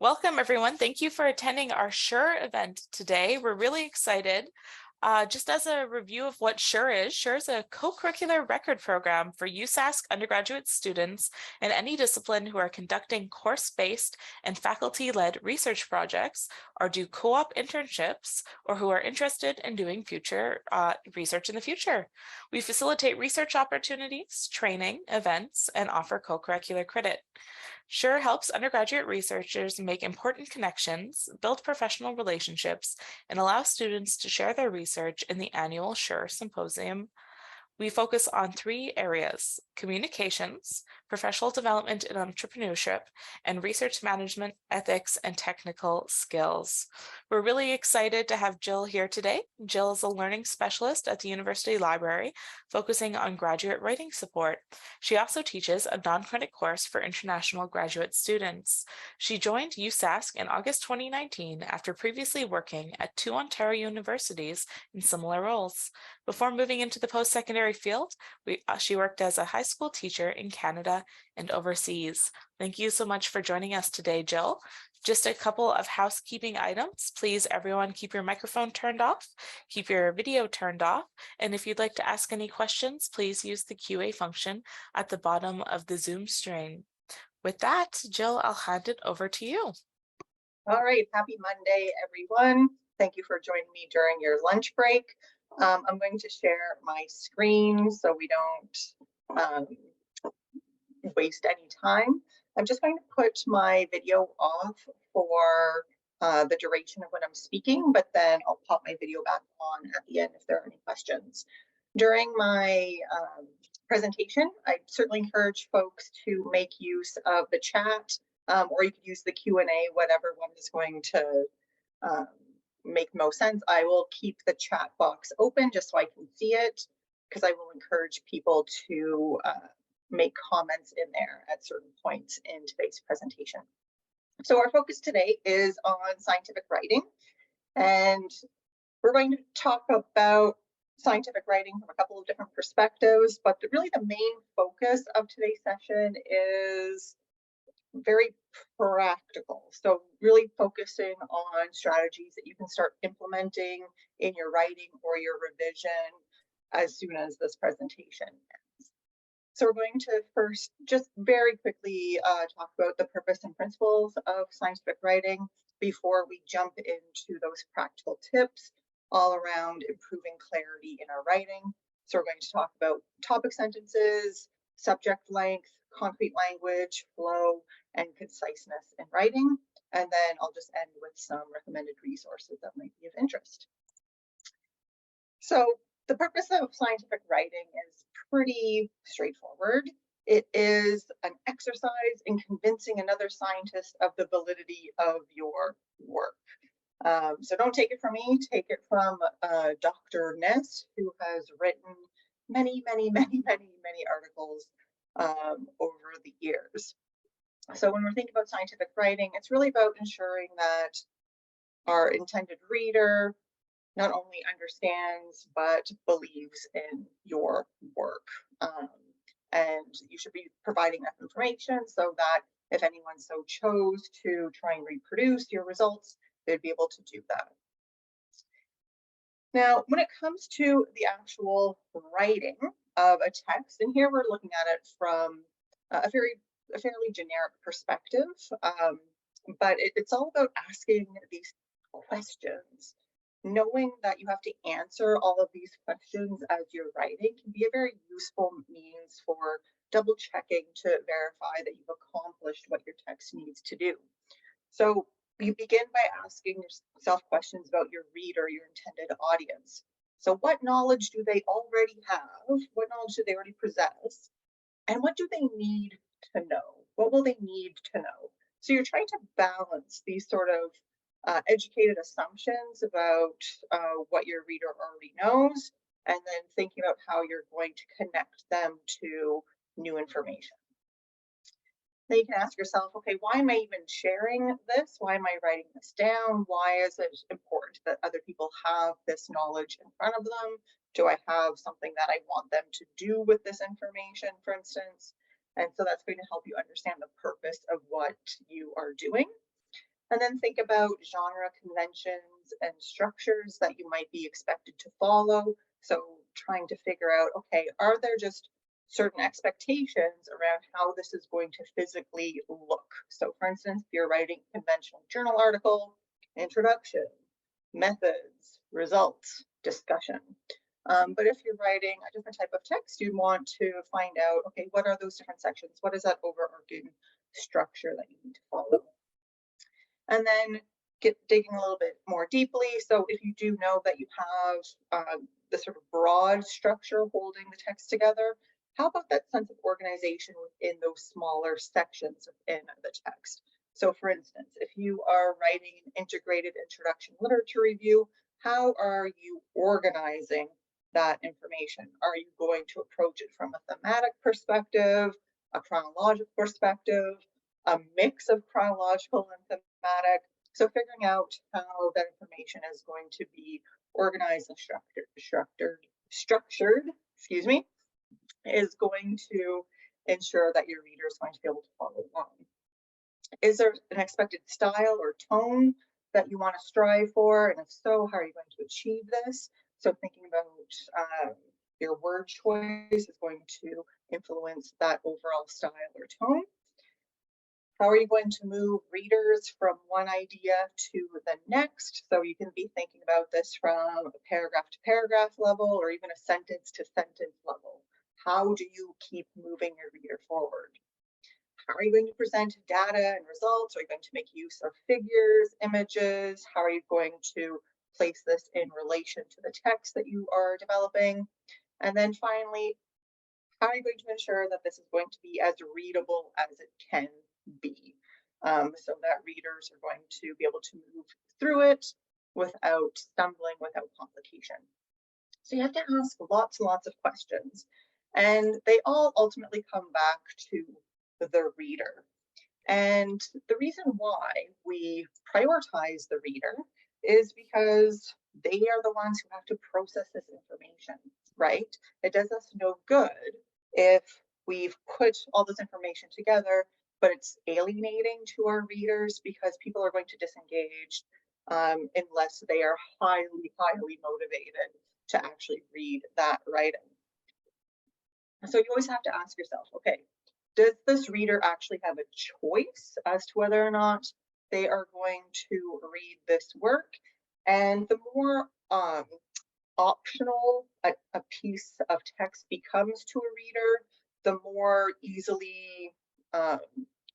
Welcome, everyone. Thank you for attending our SURE event today. We're really excited. Just as a review of what SURE is a co-curricular record program for USask undergraduate students in any discipline who are conducting course-based and faculty-led research projects or do co-op internships or who are interested in doing future research in the future. We facilitate research opportunities, training, events, and offer co-curricular credit. SURE helps undergraduate researchers make important connections, build professional relationships, and allow students to share their research in the annual SURE Symposium. We focus on three areas: communications, professional development and entrepreneurship, and research management, ethics, and technical skills. We're really excited to have Jill here today. Jill is a learning specialist at the University Library, focusing on graduate writing support. She also teaches a non-credit course for international graduate students. She joined USask in August 2019 after previously working at two Ontario universities in similar roles. Before moving into the post-secondary field, she worked as a high school teacher in Canada and overseas. Thank you so much for joining us today, Jill. Just a couple of housekeeping items. Please, everyone, keep your microphone turned off, keep your video turned off, and if you'd like to ask any questions, please use the QA function at the bottom of the Zoom stream. With that, Jill, I'll hand it over to you. All right, happy Monday, everyone. Thank you for joining me during your lunch break. I'm going to share my screen so we don't waste any time. I'm just going to put my video off for the duration of when I'm speaking, but then I'll pop my video back on at the end if there are any questions. During my presentation, I certainly encourage folks to make use of the chat, or you could use the Q&A, whatever one is going to make most sense. I will keep the chat box open just so I can see it, because I will encourage people to make comments in there at certain points in today's presentation. So our focus today is on scientific writing, and we're going to talk about scientific writing from a couple of different perspectives, but really the main focus of today's session is very practical. So really focusing on strategies that you can start implementing in your writing or your revision as soon as this presentation ends. So we're going to first just very quickly talk about the purpose and principles of scientific writing before we jump into those practical tips all around improving clarity in our writing. So we're going to talk about topic sentences, subject length, concrete language, flow, and conciseness in writing. And then I'll just end with some recommended resources that might be of interest. So the purpose of scientific writing is pretty straightforward. It is an exercise in convincing another scientist of the validity of your work. So don't take it from me, take it from Dr. Ness, who has written many articles over the years. So when we're thinking about scientific writing, it's really about ensuring that our intended reader not only understands, but believes in your work. And you should be providing enough information so that if anyone so chose to try and reproduce your results, they'd be able to do that. Now, when it comes to the actual writing of a text, and here we're looking at it from a fairly generic perspective, but it's all about asking these questions. Knowing that you have to answer all of these questions as you're writing can be a very useful means for double checking to verify that you've accomplished what your text needs to do. So you begin by asking yourself questions about your reader, your intended audience. So what knowledge do they already have? What knowledge do they already possess? And what do they need to know? What will they need to know? So you're trying to balance these sort of educated assumptions about what your reader already knows, and then thinking about how you're going to connect them to new information. Then you can ask yourself, okay, why am I even sharing this? Why am I writing this down? Why is it important that other people have this knowledge in front of them? Do I have something that I want them to do with this information, for instance? And so that's going to help you understand the purpose of what you are doing. And then think about genre conventions and structures that you might be expected to follow. So trying to figure out, okay, are there just certain expectations around how this is going to physically look? So for instance, if you're writing a conventional journal article, introduction, methods, results, discussion. But if you're writing a different type of text, you'd want to find out, okay, what are those different sections? What is that overarching structure that you need to follow? And then get digging a little bit more deeply. So if you do know that you have the sort of broad structure holding the text together, how about that sense of organization within those smaller sections within the text? So for instance, if you are writing an integrated introduction literature review, how are you organizing that information? Are you going to approach it from a thematic perspective, a chronological perspective, a mix of chronological and thematic? So figuring out how that information is going to be organized and structured, excuse me, is going to ensure that your reader is going to be able to follow along. Is there an expected style or tone that you want to strive for? And if so, how are you going to achieve this? So thinking about your word choice is going to influence that overall style or tone. How are you going to move readers from one idea to the next? So you can be thinking about this from a paragraph to paragraph level or even a sentence to sentence level. How do you keep moving your reader forward? How are you going to present data and results? Are you going to make use of figures, images? How are you going to place this in relation to the text that you are developing? And then finally, how are you going to ensure that this is going to be as readable as it can be, so that readers are going to be able to move through it without stumbling, without complication? So you have to ask lots and lots of questions, and they all ultimately come back to the reader. And the reason why we prioritize the reader is because they are the ones who have to process this information, right? It does us no good if we've put all this information together, but it's alienating to our readers because people are going to disengage unless they are highly, highly motivated to actually read that writing. So you always have to ask yourself, okay, does this reader actually have a choice as to whether or not they are going to read this work? And the more optional a piece of text becomes to a reader, the more easily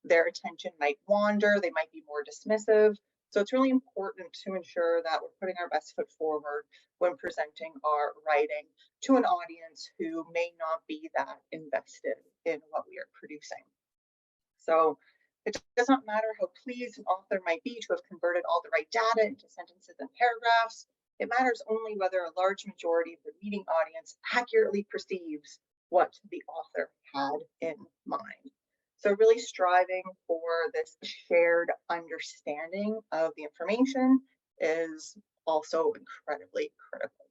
their attention might wander, they might be more dismissive. So it's really important to ensure that we're putting our best foot forward when presenting our writing to an audience who may not be that invested in what we are producing. So it does not matter how pleased an author might be to have converted all the right data into sentences and paragraphs. It matters only whether a large majority of the reading audience accurately perceives what the author had in mind. So really striving for this shared understanding of the information is also incredibly critical.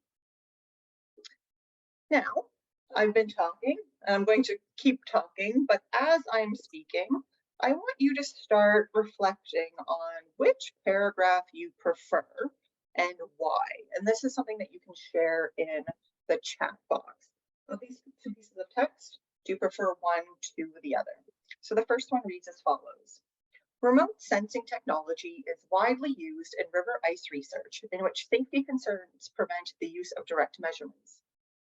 Now, I've been talking, and I'm going to keep talking, but as I'm speaking, I want you to start reflecting on which paragraph you prefer and why. And this is something that you can share in the chat box. Of these two pieces of text, do you prefer one to the other? So the first one reads as follows. Remote sensing technology is widely used in river ice research in which safety concerns prevent the use of direct measurements.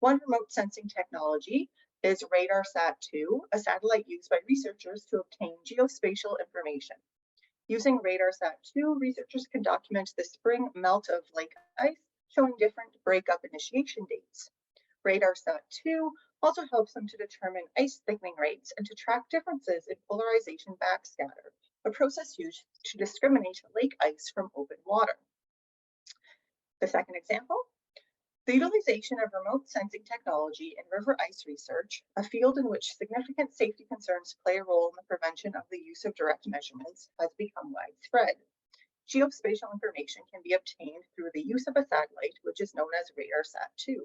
One remote sensing technology is RadarSat-2, a satellite used by researchers to obtain geospatial information. Using RadarSat-2, researchers can document the spring melt of lake ice, showing different breakup initiation dates. RadarSat-2 also helps them to determine ice thickening rates and to track differences in polarization backscatter, a process used to discriminate lake ice from open water. The second example, the utilization of remote sensing technology in river ice research, a field in which significant safety concerns play a role in the prevention of the use of direct measurements, has become widespread. Geospatial information can be obtained through the use of a satellite, which is known as RadarSat-2.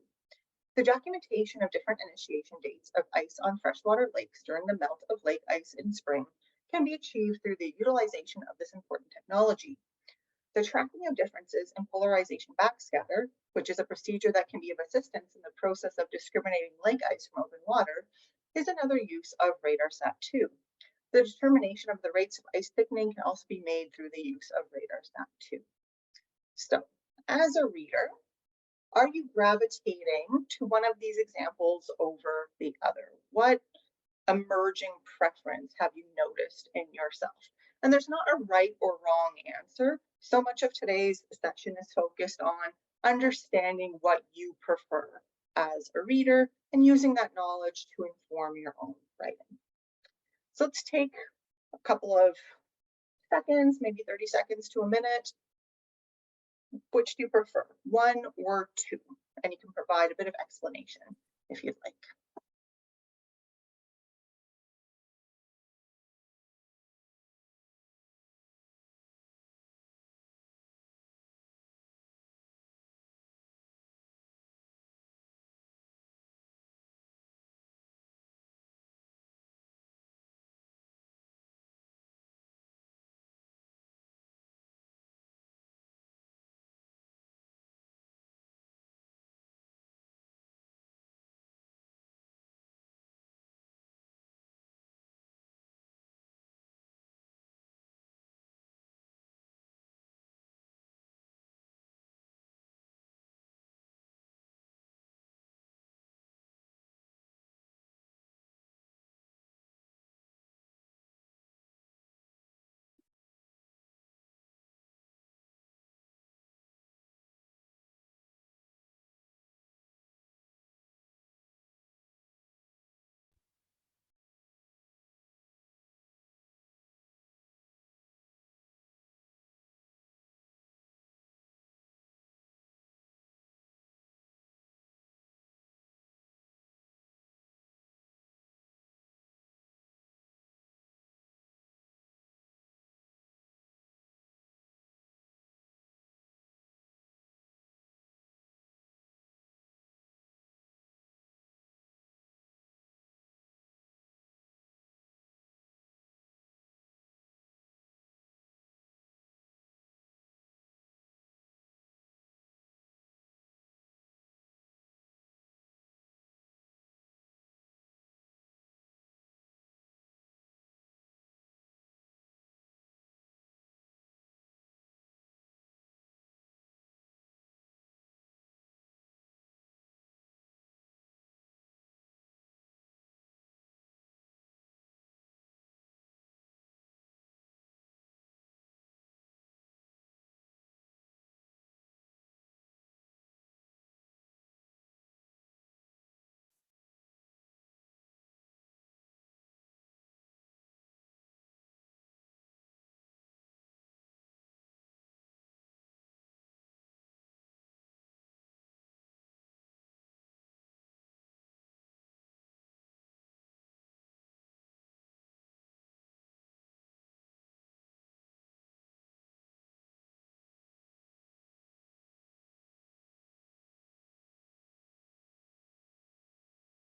The documentation of different initiation dates of ice on freshwater lakes during the melt of lake ice in spring can be achieved through the utilization of this important technology. The tracking of differences in polarization backscatter, which is a procedure that can be of assistance in the process of discriminating lake ice from open water, is another use of RadarSat-2. The determination of the rates of ice thickening can also be made through the use of RadarSat-2. So, as a reader, are you gravitating to one of these examples over the other? What emerging preference have you noticed in yourself? And there's not a right or wrong answer. So much of today's session is focused on understanding what you prefer as a reader and using that knowledge to inform your own writing. So let's take a couple of seconds, maybe 30 seconds to a minute. Which do you prefer, one or two? And you can provide a bit of explanation if you'd like.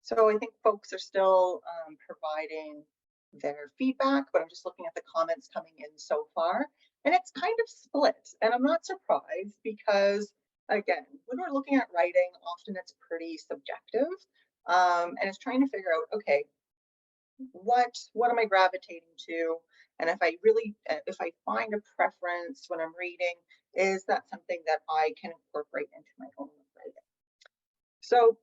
So I think folks are still providing their feedback, but I'm just looking at the comments coming in so far, and it's kind of split. And I'm not surprised because, again, when we're looking at writing, often it's pretty subjective, and it's trying to figure out, okay, what am I gravitating to? And if I find a preference when I'm reading, is that something that I can incorporate into my own writing? So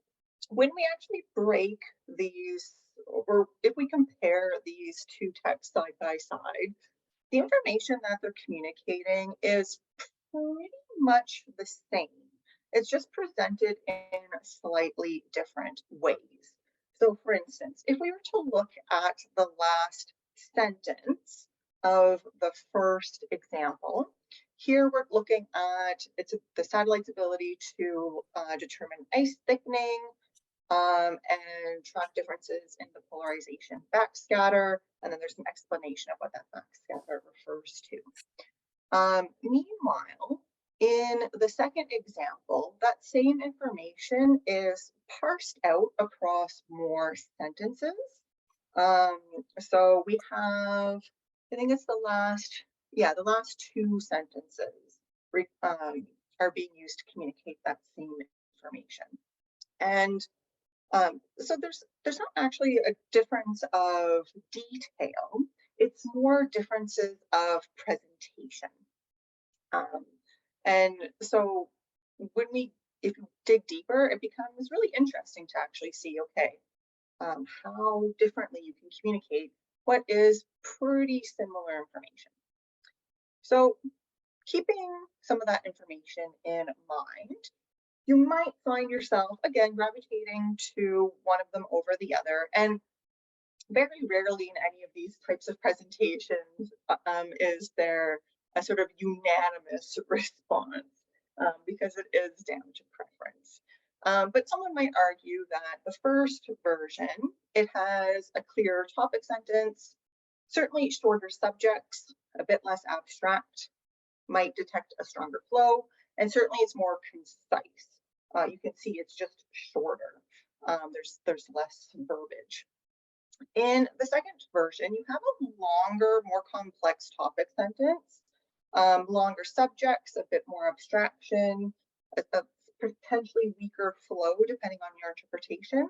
when we actually break these, or if we compare these two texts side by side, the information that they're communicating is pretty much the same. It's just presented in slightly different ways. So, for instance, if we were to look at the last sentence of the first example, here we're looking at the satellite's ability to determine ice thickening, and track differences in the polarization backscatter. And then there's an explanation of what that backscatter refers to. Meanwhile, in the second example, that same information is parsed out across more sentences. So we have I think it's yeah, the last two sentences are being used to communicate that same information. And so there's not actually a difference of detail. It's more differences of presentation. Um, and so when we, if you dig deeper, it becomes really interesting to actually see, okay, how differently you can communicate what is pretty similar information. So keeping some of that information in mind, you might find yourself again gravitating to one of them over the other. And very rarely in any of these types of presentations is there a sort of unanimous response because it is down to preference. But someone might argue that the first version, it has a clearer topic sentence, certainly shorter subjects, a bit less abstract, might detect a stronger flow, and certainly it's more concise. You can see it's just shorter. There's less verbiage. In the second version, you have a longer, more complex topic sentence, longer subjects, a bit more abstraction, a potentially weaker flow depending on your interpretation,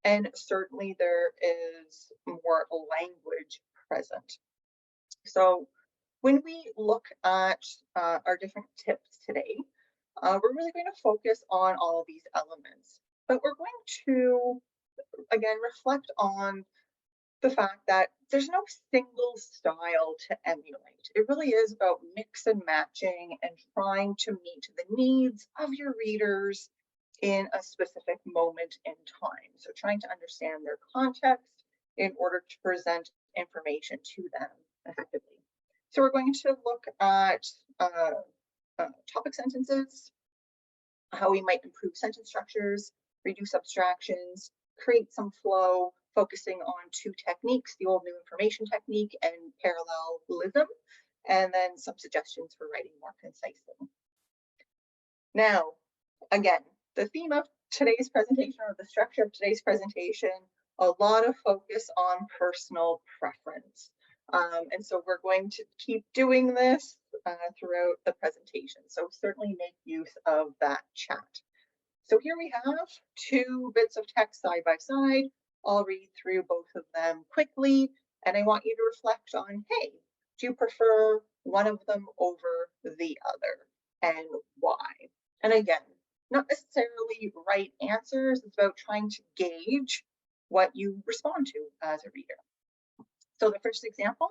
and certainly there is more language present. So when we look at our different tips today, we're really going to focus on all of these elements, but we're going to, again, reflect on the fact that there's no single style to emulate. It really is about mix and matching and trying to meet the needs of your readers in a specific moment in time. So trying to understand their context in order to present information to them effectively. So we're going to look at topic sentences, how we might improve sentence structures, reduce abstractions, create some flow, focusing on two techniques, the old new information technique and parallelism, and then some suggestions for writing more concisely. Now, again, the theme of today's presentation, or the structure of today's presentation, a lot of focus on personal preference. And so we're going to keep doing this throughout the presentation. So certainly make use of that chat. So here we have two bits of text side by side. I'll read through both of them quickly, and I want you to reflect on, hey, do you prefer one of them over the other, and why? And again, not necessarily right answers. It's about trying to gauge what you respond to as a reader. So the first example,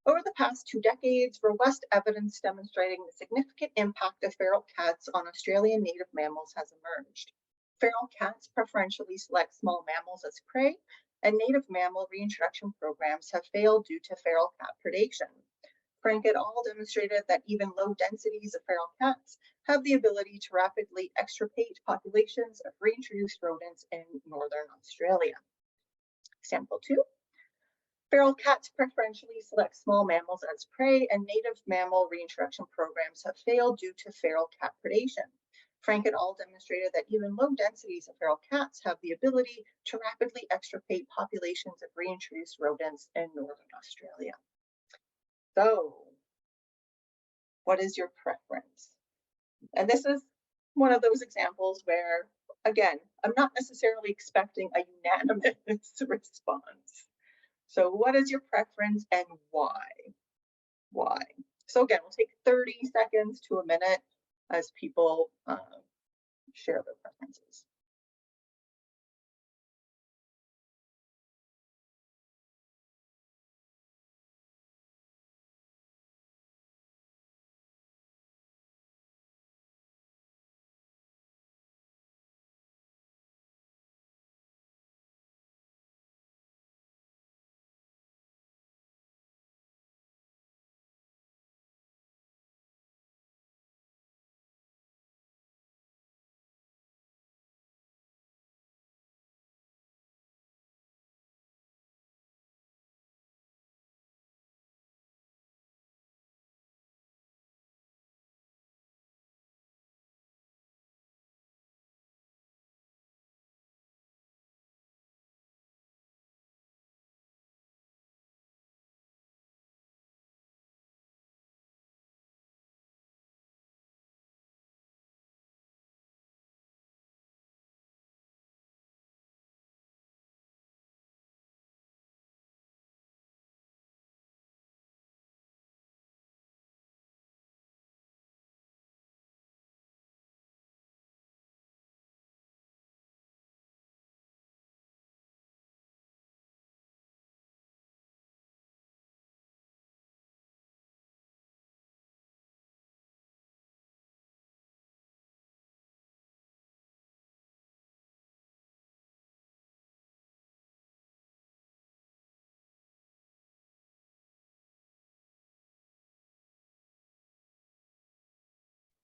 over the past 2 decades, robust evidence demonstrating the significant impact of feral cats on Australian native mammals has emerged. Feral cats preferentially select small mammals as prey, and native mammal reintroduction programs have failed due to feral cat predation. Frank et al. Demonstrated that even low densities of feral cats have the ability to rapidly extirpate populations of reintroduced rodents in northern Australia. Example 2. Feral cats preferentially select small mammals as prey, and native mammal reintroduction programs have failed due to feral cat predation. Frank et al. Demonstrated that even low densities of feral cats have the ability to rapidly extirpate populations of reintroduced rodents in northern Australia. So, what is your preference? And this is one of those examples where, again, I'm not necessarily expecting a unanimous response. So what is your preference and why? Why? So again, we'll take 30 seconds to a minute as people share their preferences.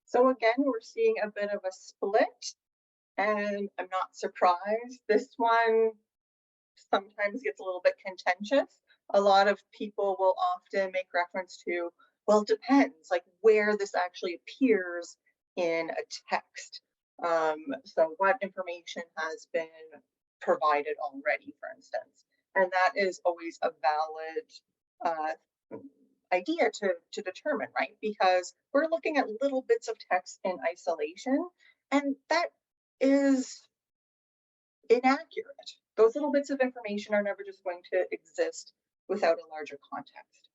So again, we're seeing a bit of a split, and I'm not surprised. This one sometimes gets a little bit contentious. A lot of people will often make reference to, well, it depends, like where this actually appears in a text. So what information has been provided already, for instance, and that is always a valid idea to determine, right? Because we're looking at little bits of text in isolation, and that is inaccurate. Those little bits of information are never just going to exist without a larger context.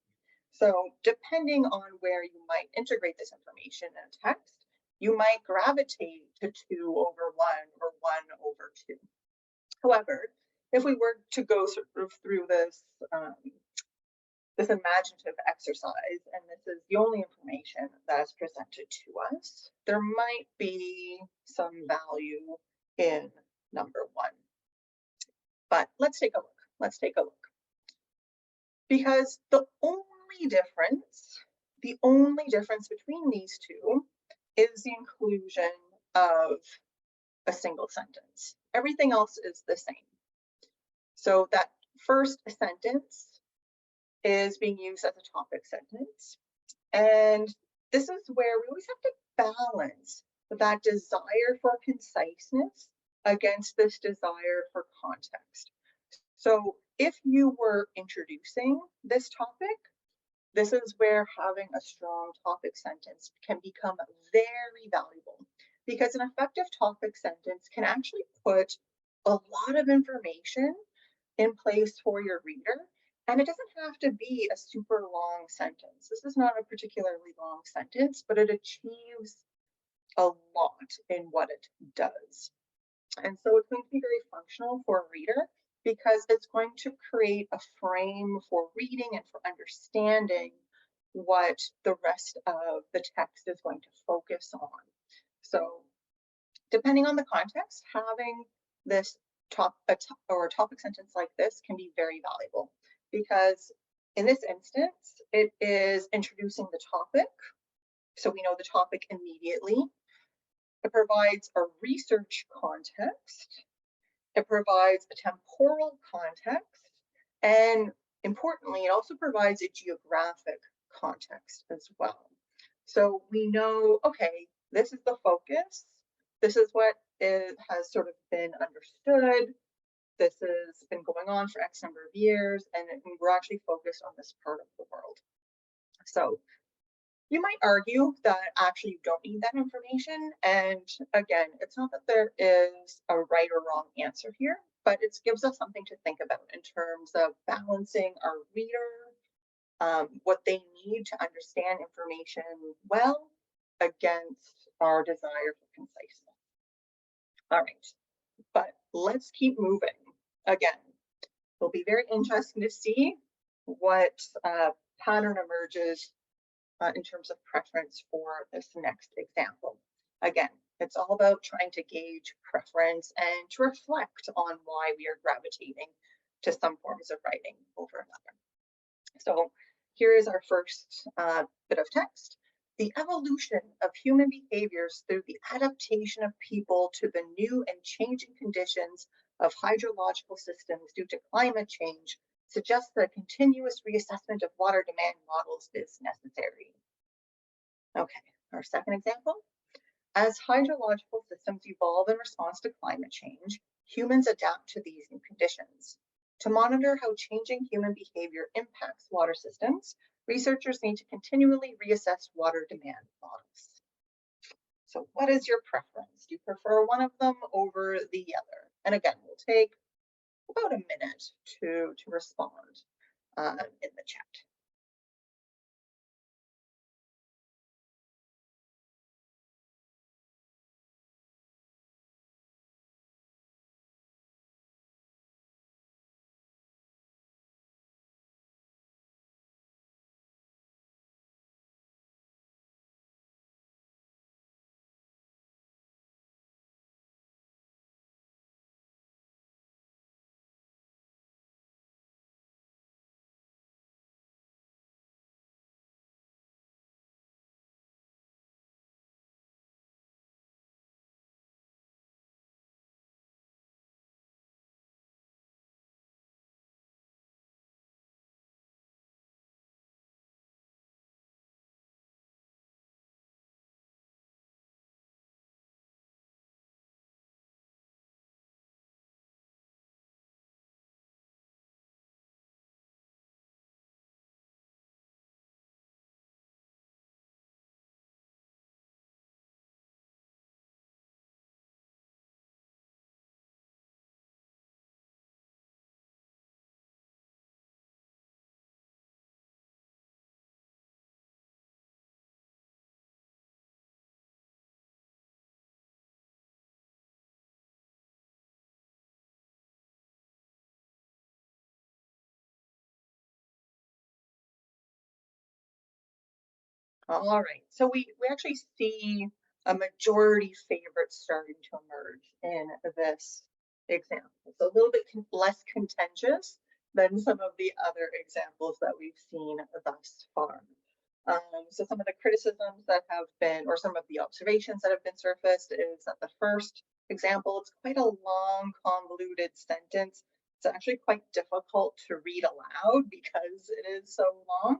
So depending on where you might integrate this information in a text, you might gravitate to 2/1 or 1/2. However, if we were to go sort of through this imaginative exercise, and this is the only information that is presented to us, there might be some value in number 1. But let's take a look. Let's take a look. Because the only difference between these two is the inclusion of a single sentence. Everything else is the same. So that first sentence is being used as a topic sentence. And this is where we always have to balance that desire for conciseness against this desire for context. So if you were introducing this topic, this is where having a strong topic sentence can become very valuable, because an effective topic sentence can actually put a lot of information in place for your reader. And it doesn't have to be a super long sentence. This is not a particularly long sentence, but it achieves a lot in what it does. And so it's going to be very functional for a reader, because it's going to create a frame for reading and for understanding what the rest of the text is going to focus on. So depending on the context, having this topic sentence like this can be very valuable, because in this instance, it is introducing the topic. So we know the topic immediately. It provides a research context. It provides a temporal context. And importantly, it also provides a geographic context as well. So we know, okay, this is the focus. This is what has sort of been understood. This has been going on for X number of years, and we're actually focused on this part of the world. So you might argue that actually you don't need that information. And again, it's not that there is a right or wrong answer here, but it gives us something to think about in terms of balancing our reader, what they need to understand information well, against our desire for conciseness. All right, but let's keep moving. Again, it'll be very interesting to see what pattern emerges in terms of preference for this next example. Again, it's all about trying to gauge preference and to reflect on why we are gravitating to some forms of writing over another. So here is our first bit of text. The evolution of human behaviors through the adaptation of people to the new and changing conditions of hydrological systems due to climate change suggests that a continuous reassessment of water demand models is necessary. Okay, our second example. As hydrological systems evolve in response to climate change, humans adapt to these new conditions. To monitor how changing human behavior impacts water systems, researchers need to continually reassess water demand models. So what is your preference? Do you prefer one of them over the other? And again, we'll take about a minute to respond in the chat. All right, so we actually see a majority favorite starting to emerge in this example. It's a little bit less contentious than some of the other examples that we've seen thus far. So some of the criticisms that have been, or some of the observations that have been surfaced is that the first example, it's quite a long, convoluted sentence. It's actually quite difficult to read aloud because it is so long.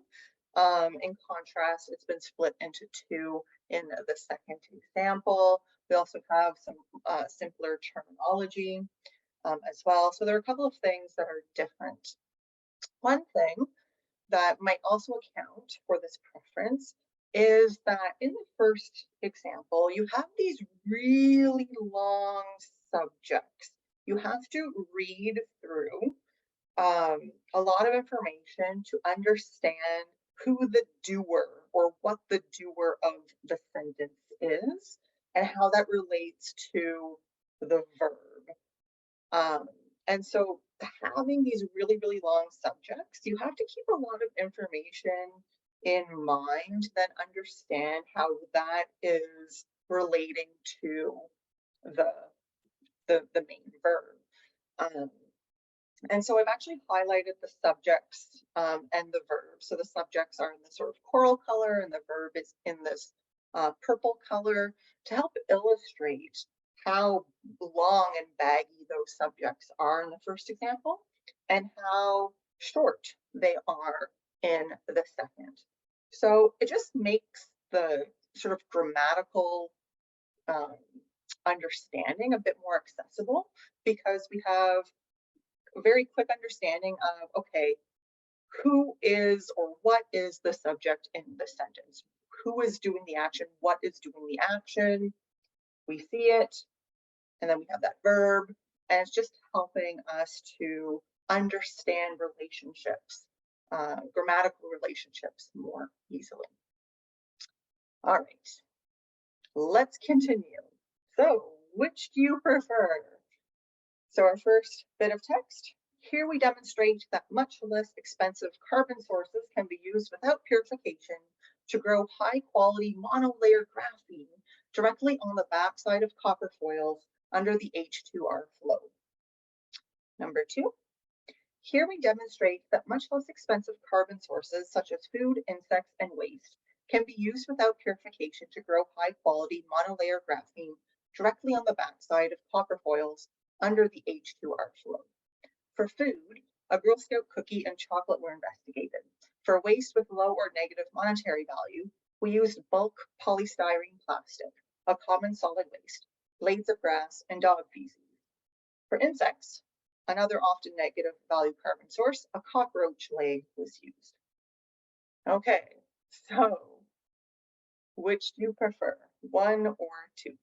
In contrast, it's been split into two in the second example. We also have some simpler terminology as well. So there are a couple of things that are different. One thing that might also account for this preference is that in the first example, you have these really long subjects. You have to read through a lot of information to understand who the doer or what the doer of the sentence is and how that relates to the verb. Um, and so having these really, really long subjects, you have to keep a lot of information in mind, then understand how that is relating to the the main verb. Um, and so I've actually highlighted the subjects and the verbs. So the subjects are in the sort of coral color and the verb is in this purple color to help illustrate how long and baggy those subjects are in the first example and how short they are in the second. So it just makes the sort of grammatical um, understanding a bit more accessible because we have a very quick understanding of, okay, who is or what is the subject in the sentence? Who is doing the action? What is doing the action? We see it, and then we have that verb, and it's just helping us to understand relationships, grammatical relationships more easily. All right, let's continue. So, which do you prefer? So our first bit of text, here we demonstrate that much less expensive carbon sources can be used without purification to grow high quality monolayer graphene directly on the backside of copper foils under the H2R flow. Number two, here we demonstrate that much less expensive carbon sources such as food, insects, and waste can be used without purification to grow high quality monolayer graphene directly on the backside of copper foils under the H2R flow. For food, a Girl Scout cookie and chocolate were investigated. For waste with low or negative monetary value, we used bulk polystyrene plastic, a common solid waste, blades of grass, and dog feces. For insects, another often negative value carbon source, a cockroach leg was used. Okay, so which do you prefer, one or two?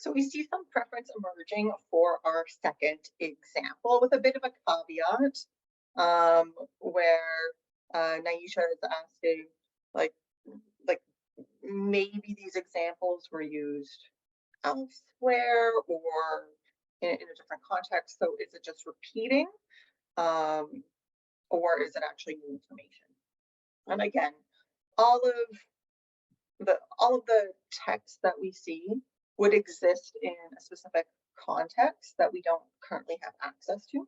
So we see some preference emerging for our second example with a bit of a caveat, where Naisha is asking, like, like maybe these examples were used elsewhere or in a different context. So is it just repeating, um, or is it actually new information? And again, all of all of the text that we see would exist in a specific context that we don't currently have access to.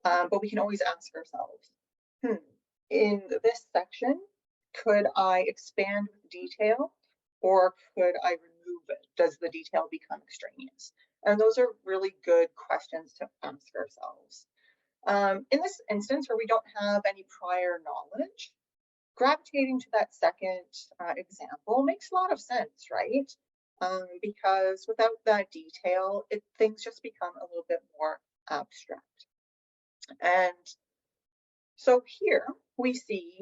But we can always ask ourselves, hmm, in this section, could I expand with detail or could I remove it? Does the detail become extraneous? And those are really good questions to ask ourselves. In this instance where we don't have any prior knowledge, gravitating to that second example makes a lot of sense, right? Because without that detail, things just become a little bit more abstract. And so here we see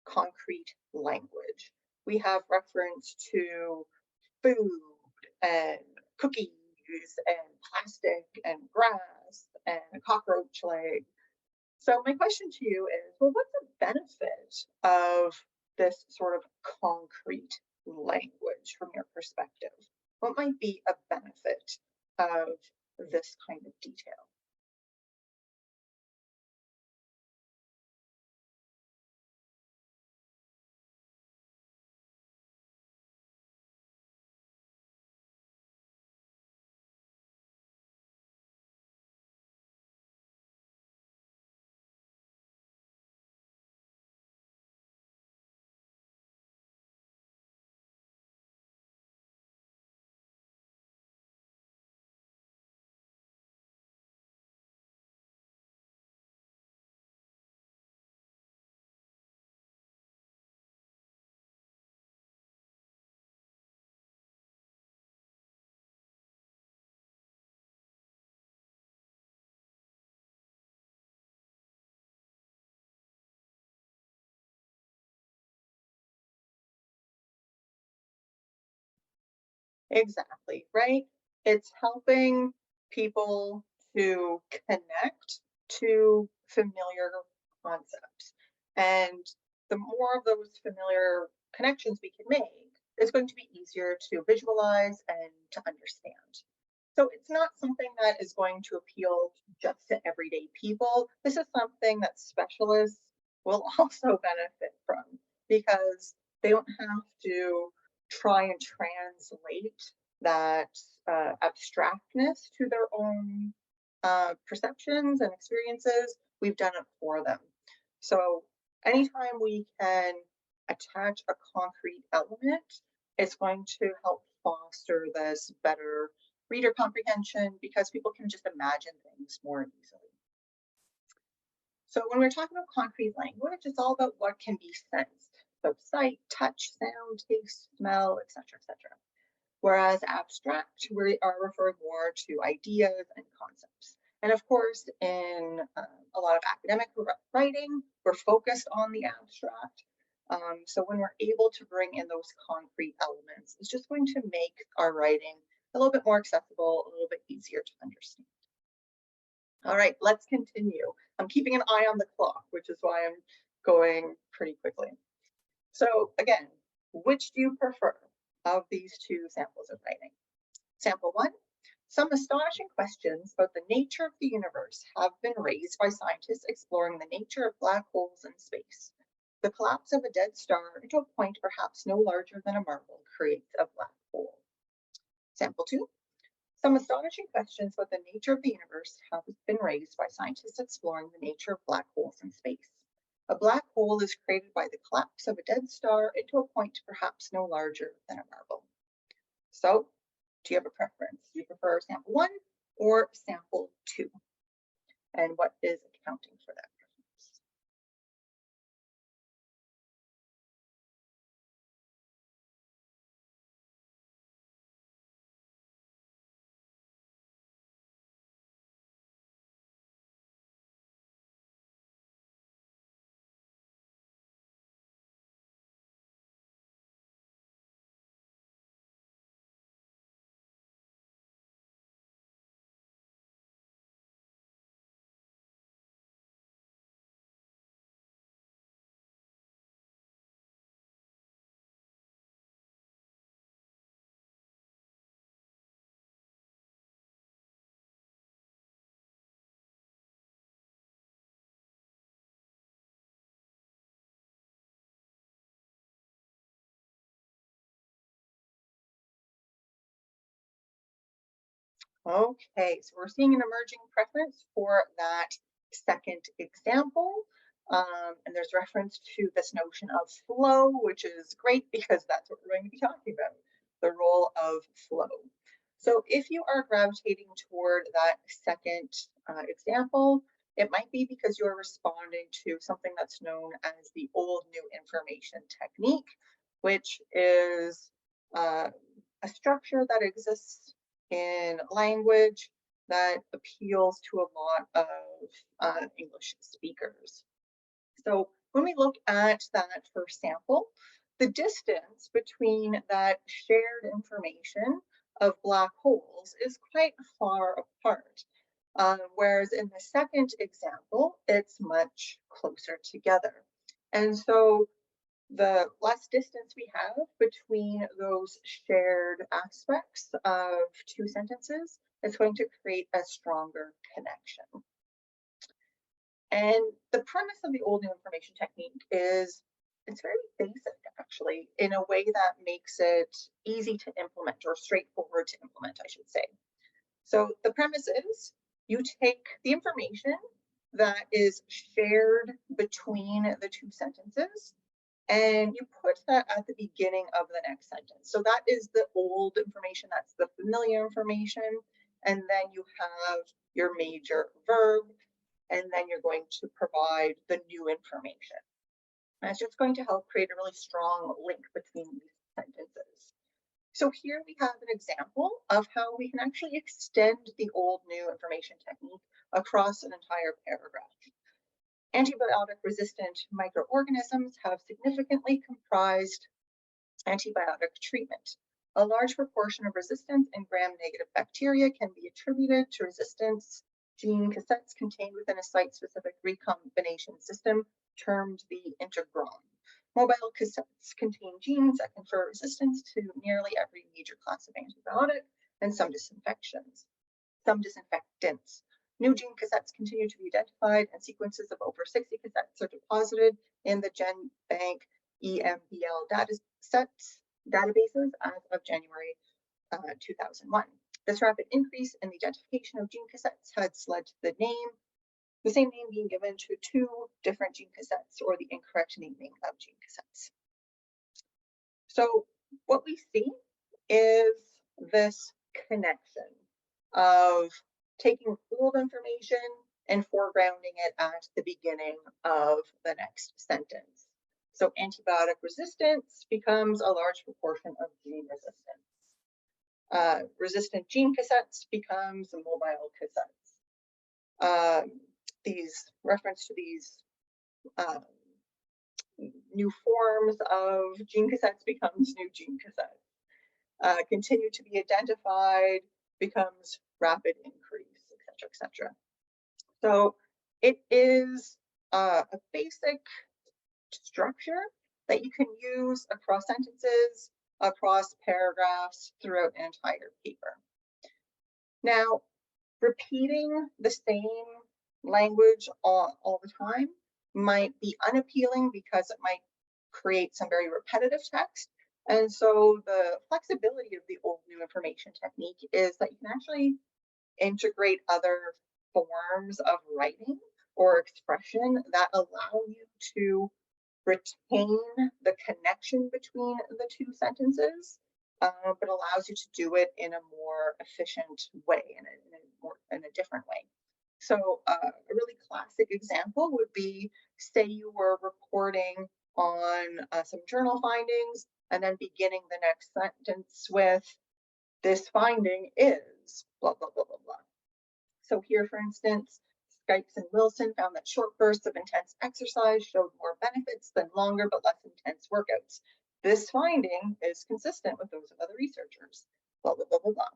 concrete language. We have reference to food and cookies and plastic and grass and a cockroach leg. So my question to you is, well, what's the benefit of this sort of concrete language from your perspective? What might be a benefit of this kind of detail? Exactly, right? It's helping people to connect to familiar concepts. And the more of those familiar connections we can make, it's going to be easier to visualize and to understand. So it's not something that is going to appeal just to everyday people. This is something that specialists will also benefit from because they don't have to try and translate that abstractness to their own perceptions and experiences. We've done it for them. So anytime we can attach a concrete element, it's going to help foster this better reader comprehension because people can just imagine things more easily. So when we're talking about concrete language, it's all about what can be sensed. So sight, touch, sound, taste, smell, etc., etc. Whereas abstract, we are referring more to ideas and concepts. And of course, in a lot of academic writing, we're focused on the abstract. So when we're able to bring in those concrete elements, it's just going to make our writing a little bit more accessible, a little bit easier to understand. All right, let's continue. I'm keeping an eye on the clock, which is why I'm going pretty quickly. So again, which do you prefer of these two samples of writing? Sample one, some astonishing questions about the nature of the universe have been raised by scientists exploring the nature of black holes in space. The collapse of a dead star into a point perhaps no larger than a marble creates a black hole. Sample two, some astonishing questions about the nature of the universe have been raised by scientists exploring the nature of black holes in space. A black hole is created by the collapse of a dead star into a point perhaps no larger than a marble. So, do you have a preference? Do you prefer sample one or sample two? And what is accounting for that? Okay, so we're seeing an emerging preference for that second example. And there's reference to this notion of flow, which is great because that's what we're going to be talking about, the role of flow. So if you are gravitating toward that second example, it might be because you're responding to something that's known as the old new information technique, which is uh, a structure that exists in language that appeals to a lot of English speakers. So when we look at that first sample, the distance between that shared information of black holes is quite far apart. Whereas in the second example, it's much closer together. And so the less distance we have between those shared aspects of two sentences, it's going to create a stronger connection. And the premise of the old new information technique is it's very basic, actually, in a way that makes it easy to implement or straightforward to implement, I should say. So the premise is you take the information that is shared between the two sentences and you put that at the beginning of the next sentence. So that is the old information, that's the familiar information. And then you have your major verb, and then you're going to provide the new information. And it's just going to help create a really strong link between these sentences. So here we have an example of how we can actually extend the old new information technique across an entire paragraph. Antibiotic-resistant microorganisms have significantly comprised antibiotic treatment. A large proportion of resistant and gram-negative bacteria can be attributed to resistance gene cassettes contained within a site-specific recombination system termed the integron. Mobile cassettes contain genes that confer resistance to nearly every major class of antibiotic and some disinfectants. New gene cassettes continue to be identified, and sequences of over 60 cassettes are deposited in the GenBank EMBL databases as of January 2001. This rapid increase in the identification of gene cassettes has led to the same name being given to two different gene cassettes, or the incorrect naming of gene cassettes. So what we see is this connection of taking old information and foregrounding it at the beginning of the next sentence. So antibiotic resistance becomes a large proportion of gene resistance. Resistant gene cassettes becomes mobile cassettes. These reference to these new forms of gene cassettes becomes new gene cassettes. Continue to be identified becomes rapid increase, etc., etc. So it is a basic structure that you can use across sentences, across paragraphs, throughout an entire paper. Now, repeating the same language all the time might be unappealing because it might create some very repetitive text. And so the flexibility of the old new information technique is that you can actually integrate other forms of writing or expression that allow you to retain the connection between the two sentences, but allows you to do it in a more efficient way, in a different way. So a really classic example would be, say you were reporting on some journal findings and then beginning the next sentence with, this finding is blah, blah, blah, blah, blah. So here, for instance, Skipes and Wilson found that short bursts of intense exercise showed more benefits than longer but less intense workouts. This finding is consistent with those of other researchers, blah, blah, blah, blah, blah.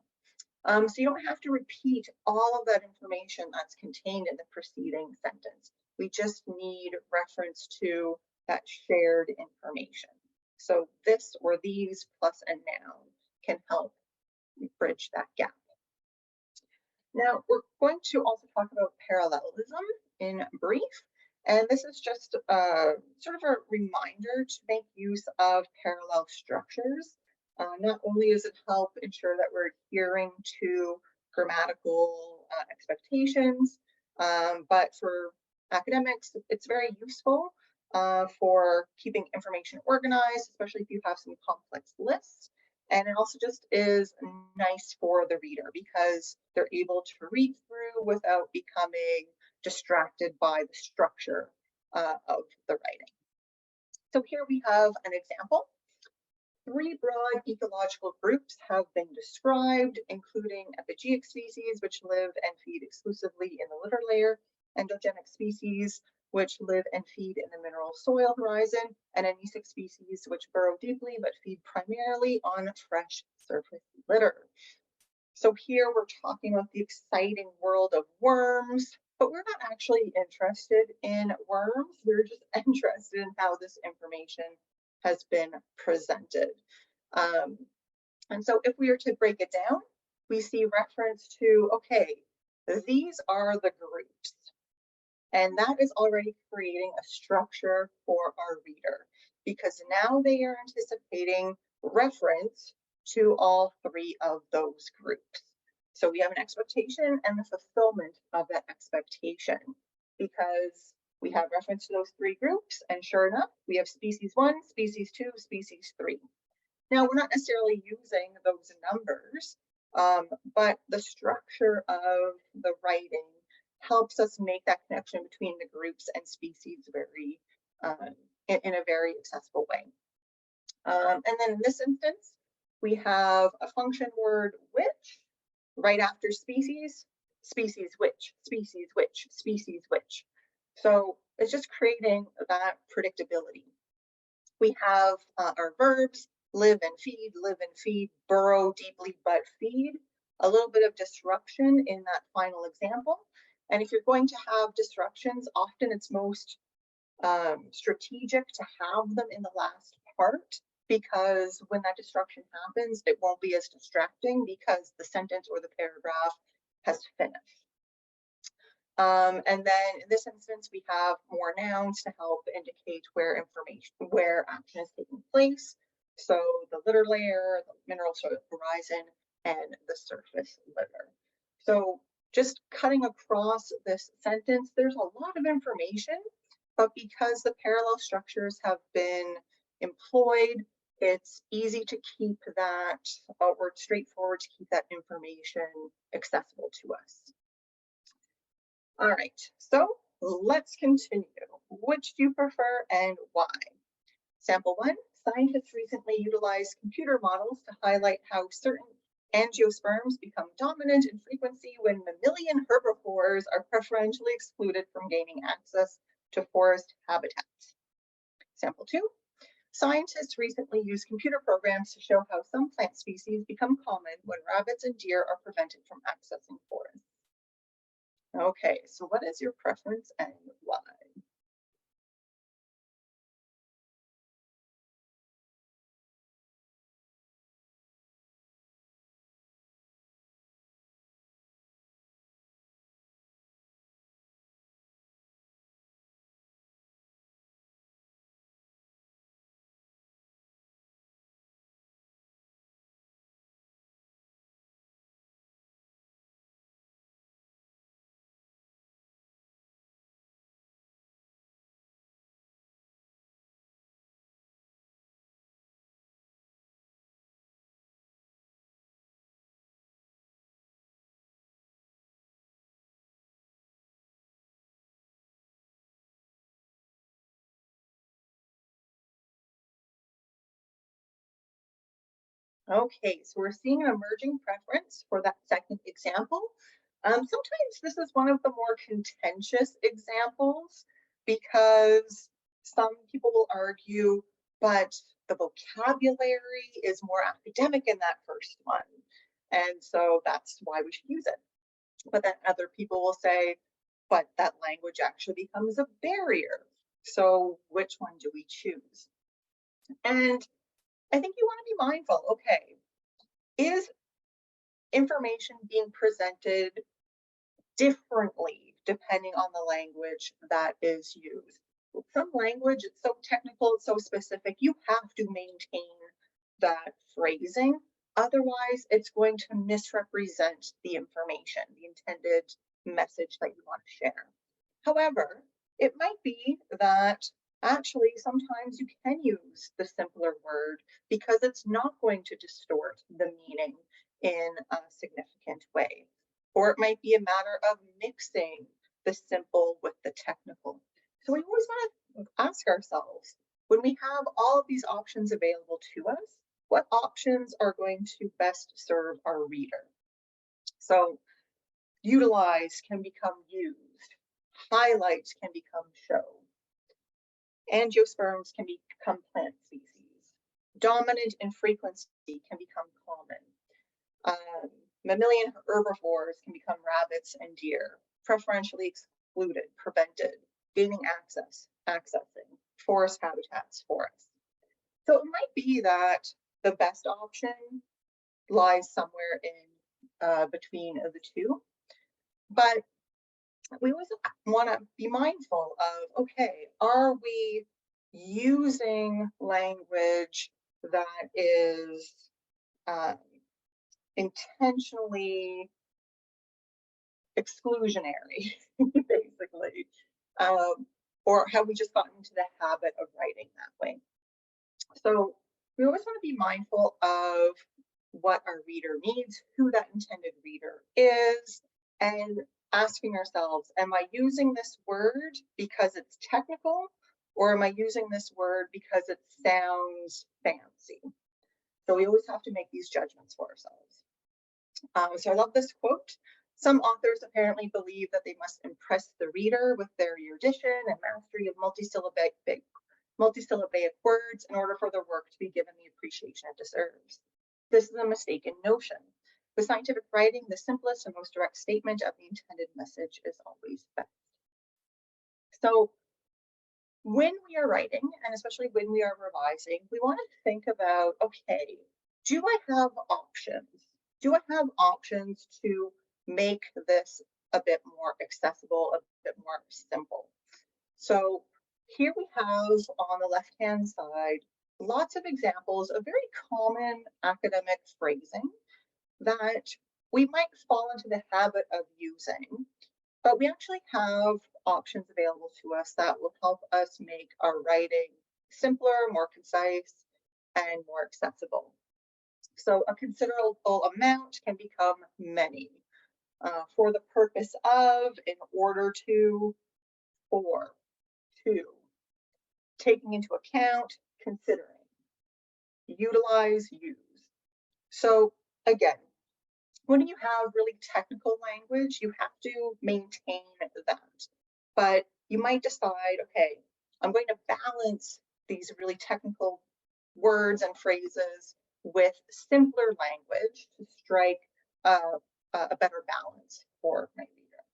So you don't have to repeat all of that information that's contained in the preceding sentence. We just need reference to that shared information. So this or these plus a noun can help bridge that gap. Now, we're going to also talk about parallelism in brief, and this is just sort of a reminder to make use of parallel structures. Not only does it help ensure that we're adhering to grammatical expectations, but for academics, it's very useful for keeping information organized, especially if you have some complex lists. And it also just is nice for the reader because they're able to read through without becoming distracted by the structure of the writing. So here we have an example. 3 broad ecological groups have been described, including epigeic species, which live and feed exclusively in the litter layer, endogenic species, which live and feed in the mineral soil horizon, and anisic species, which burrow deeply but feed primarily on fresh surface litter. So here we're talking about the exciting world of worms, but we're not actually interested in worms. We're just interested in how this information has been presented. And so if we were to break it down, we see reference to, okay, these are the groups. And that is already creating a structure for our reader because now they are anticipating reference to all 3 of those groups. So we have an expectation and the fulfillment of that expectation because we have reference to those 3 groups, and sure enough, we have species 1, species 2, species 3. Now, we're not necessarily using those numbers, but the structure of the writing helps us make that connection between the groups and species very in a very accessible way. And then in this instance, we have a function word which right after species, species which, species which, species which. So it's just creating that predictability. We have our verbs, live and feed, burrow deeply but feed. A little bit of disruption in that final example. And if you're going to have disruptions, often it's most strategic to have them in the last part because when that disruption happens, it won't be as distracting because the sentence or the paragraph has finished. And then in this instance, we have more nouns to help indicate where action is taking place. So the litter layer, the mineral soil horizon, and the surface litter. So just cutting across this sentence, there's a lot of information, but because the parallel structures have been employed, it's easy to keep that, or straightforward to keep that information accessible to us. All right, so let's continue. Which do you prefer and why? Sample 1, scientists recently utilized computer models to highlight how certain angiosperms become dominant in frequency when mammalian herbivores are preferentially excluded from gaining access to forest habitats. Sample 2, scientists recently used computer programs to show how some plant species become common when rabbits and deer are prevented from accessing forests. Okay, so what is your preference and why? Okay, so we're seeing an emerging preference for that second example. Sometimes this is one of the more contentious examples because some people will argue, but the vocabulary is more academic in that first one. And so that's why we should use it. But then other people will say, but that language actually becomes a barrier. So which one do we choose? And I think you want to be mindful, okay, is information being presented differently depending on the language that is used? Some language, it's so technical, it's so specific, you have to maintain that phrasing. Otherwise, it's going to misrepresent the information, the intended message that you want to share. However, it might be that actually sometimes you can use the simpler word because it's not going to distort the meaning in a significant way. Or it might be a matter of mixing the simple with the technical. So we always want to ask ourselves, when we have all of these options available to us, what options are going to best serve our reader? So utilize can become used, highlight can become show, angiosperms can become plant species, dominant in frequency can become common, mammalian herbivores can become rabbits and deer, preferentially excluded, prevented, gaining access, accessing, forest habitats, forests. So it might be that the best option lies somewhere in between the two, but we always want to be mindful of, okay, are we using language that is intentionally exclusionary, basically, or have we just gotten into the habit of writing that way? So we always want to be mindful of what our reader needs, who that intended reader is, and asking ourselves, am I using this word because it's technical, or am I using this word because it sounds fancy? So we always have to make these judgments for ourselves. So I love this quote. Some authors apparently believe that they must impress the reader with their erudition and mastery of multisyllabic words in order for their work to be given the appreciation it deserves. This is a mistaken notion. With scientific writing, the simplest and most direct statement of the intended message is always best. So when we are writing, and especially when we are revising, we want to think about, okay, do I have options? Do I have options to make this a bit more accessible, a bit more simple? So here we have on the left-hand side, lots of examples of very common academic phrasing that we might fall into the habit of using, but we actually have options available to us that will help us make our writing simpler, more concise, and more accessible. So a considerable amount can become many. For the purpose of, in order to, for, to, taking into account, considering, utilize, use. So again, when you have really technical language, you have to maintain that. But you might decide, okay, I'm going to balance these really technical words and phrases with simpler language to strike a better balance for my reader.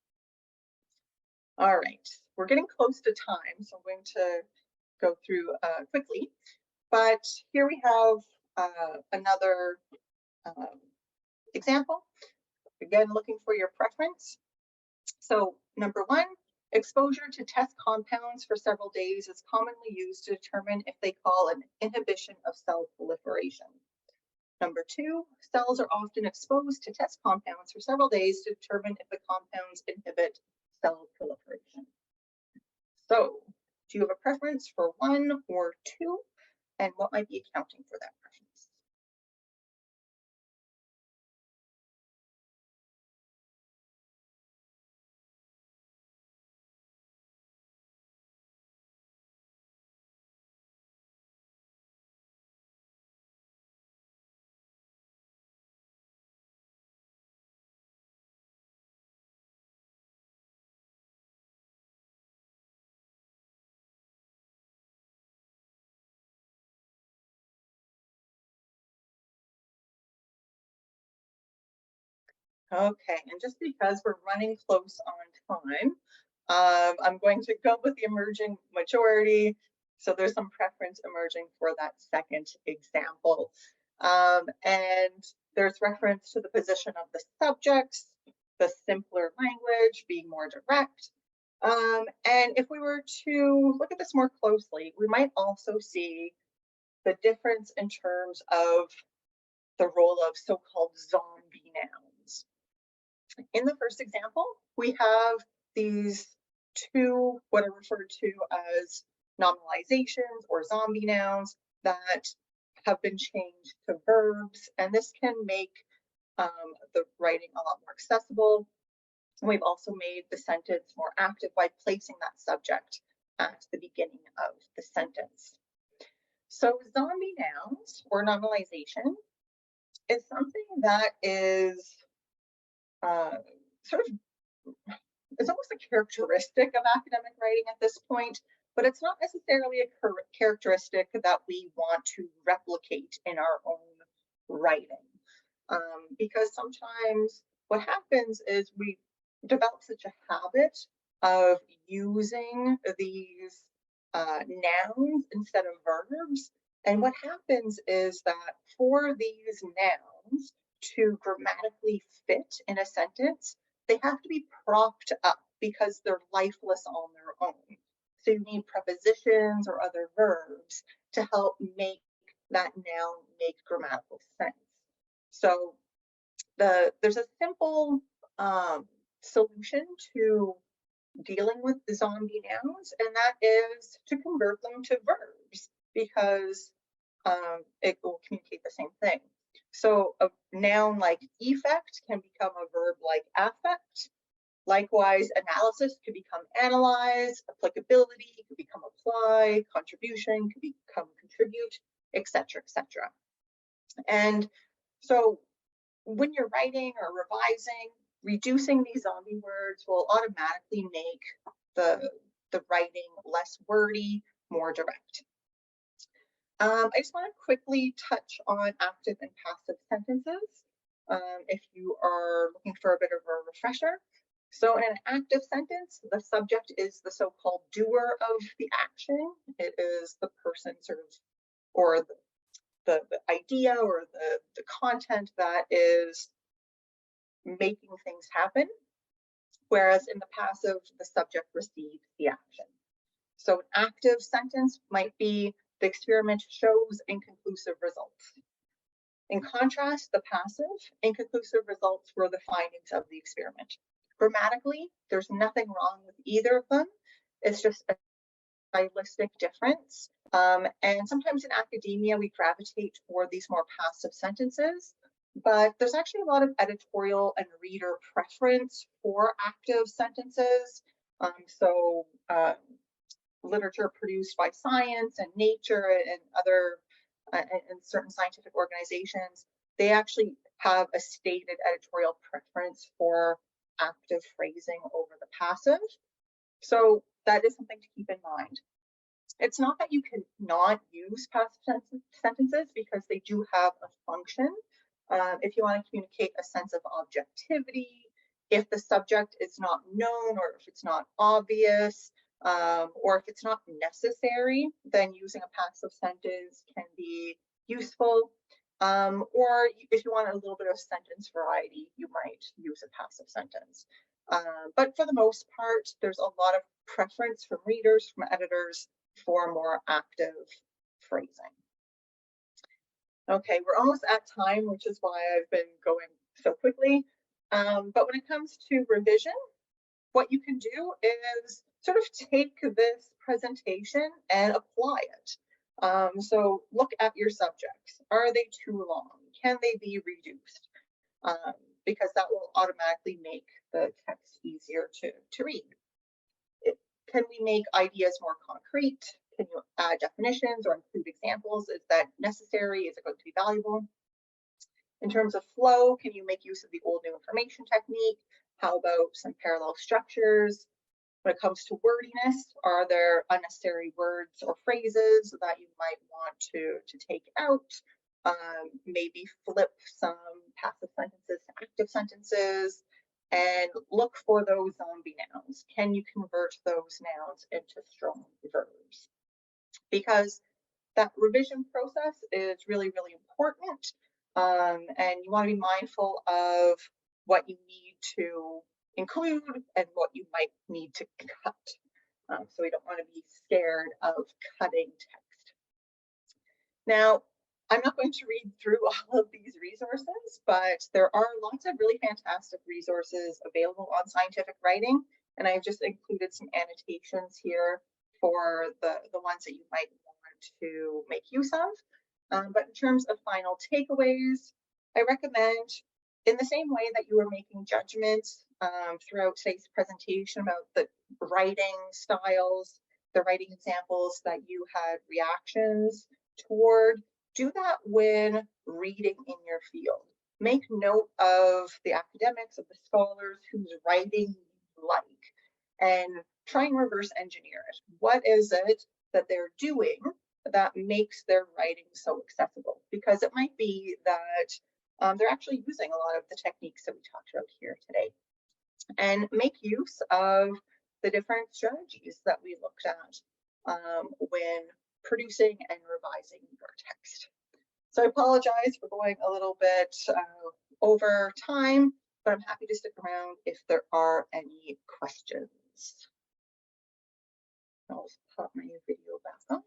All right, we're getting close to time, so I'm going to go through quickly. But here we have another example. Again, looking for your preference. So number one, exposure to test compounds for several days is commonly used to determine if they cause an inhibition of cell proliferation. Number two, cells are often exposed to test compounds for several days to determine if the compounds inhibit cell proliferation. So do you have a preference for one or two? And what might be accounting for that preference? Okay, and just because we're running close on time, I'm going to go with the emerging majority. So there's some preference emerging for that second example. And there's reference to the position of the subjects, the simpler language, being more direct. And if we were to look at this more closely, we might also see the difference in terms of the role of so-called zombie nouns. In the first example, we have these two, what are referred to as nominalizations or zombie nouns that have been changed to verbs, and this can make the writing a lot more accessible. We've also made the sentence more active by placing that subject at the beginning of the sentence. So zombie nouns or nominalization is something that is sort of, it's almost a characteristic of academic writing at this point, but it's not necessarily a characteristic that we want to replicate in our own writing. Because sometimes what happens is we develop such a habit of using these nouns instead of verbs. And what happens is that for these nouns to grammatically fit in a sentence, they have to be propped up because they're lifeless on their own. So you need prepositions or other verbs to help make that noun make grammatical sense. So there's a simple solution to dealing with the zombie nouns, and that is to convert them to verbs because it will communicate the same thing. So a noun like effect can become a verb like affect. Likewise, analysis could become analyze, applicability could become apply, contribution could become contribute, etc., etc. And so when you're writing or revising, reducing these zombie words will automatically make the writing less wordy, more direct. I just want to quickly touch on active and passive sentences if you are looking for a bit of a refresher. So in an active sentence, the subject is the so-called doer of the action. It is the person sort of, or the idea or the content that is making things happen. Whereas in the passive, the subject receives the action. So an active sentence might be, the experiment shows inconclusive results. In contrast, the passive, inconclusive results were the findings of the experiment. Grammatically, there's nothing wrong with either of them. It's just a stylistic difference. And sometimes in academia, we gravitate toward these more passive sentences, but there's actually a lot of editorial and reader preference for active sentences. Literature produced by Science and Nature and other and certain scientific organizations, they actually have a stated editorial preference for active phrasing over the passive. So that is something to keep in mind. It's not that you cannot use passive sentences because they do have a function. If you want to communicate a sense of objectivity, if the subject is not known or if it's not obvious, or if it's not necessary, then using a passive sentence can be useful. Or if you want a little bit of sentence variety, you might use a passive sentence. But for the most part, there's a lot of preference from readers, from editors, for more active phrasing. Okay, we're almost at time, which is why I've been going so quickly. But when it comes to revision, what you can do is sort of take this presentation and apply it. So look at your subjects. Are they too long? Can they be reduced? Because that will automatically make the text easier to read. Can we make ideas more concrete? Can you add definitions or include examples? Is that necessary? Is it going to be valuable? In terms of flow, can you make use of the old new information technique? How about some parallel structures? When it comes to wordiness, are there unnecessary words or phrases that you might want to take out? Maybe flip some passive sentences to active sentences, and look for those zombie nouns. Can you convert those nouns into strong verbs? Because that revision process is really, really important. And you want to be mindful of what you need to include and what you might need to cut. So we don't want to be scared of cutting text. Now, I'm not going to read through all of these resources, but there are lots of really fantastic resources available on scientific writing, and I've just included some annotations here for the ones that you might want to make use of. But in terms of final takeaways, I recommend, in the same way that you were making judgments throughout today's presentation about the writing styles, the writing examples that you had reactions toward, do that when reading in your field. Make note of the academics, of the scholars whose writing you like, and try and reverse engineer it. What is it that they're doing that makes their writing so accessible? Because it might be that they're actually using a lot of the techniques that we talked about here today. And make use of the different strategies that we looked at when producing and revising your text. So I apologize for going a little bit over time, but I'm happy to stick around if there are any questions. I'll pop my video back on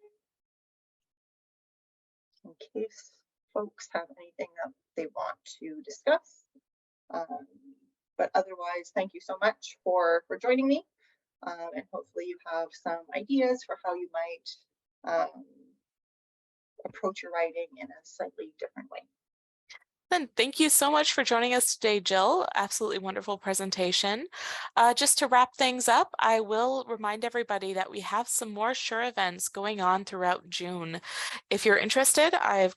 in case folks have anything that they want to discuss. But otherwise, thank you so much for joining me. And hopefully you have some ideas for how you might approach your writing in a slightly different way. Then thank you so much for joining us today, Jill. Absolutely wonderful presentation. Just to wrap things up, I will remind everybody that we have some more SURE events going on throughout June. If you're interested, I've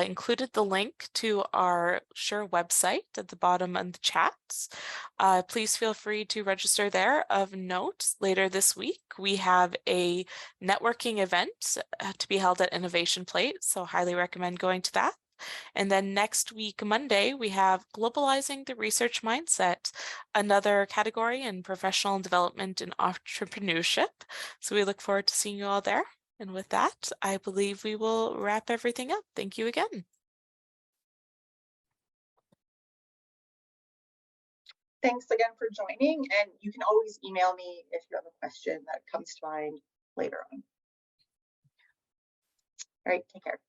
included the link to our SURE website at the bottom of the chats. Please feel free to register there. Of note, later this week, we have a networking event to be held at Innovation Plate, so highly recommend going to that. And then next week, Monday, we have Globalizing the Research Mindset, another category in professional development and entrepreneurship. So we look forward to seeing you all there. And with that, I believe we will wrap everything up. Thank you again. Thanks again for joining, and you can always email me if you have a question that comes to mind later on. All right, take care.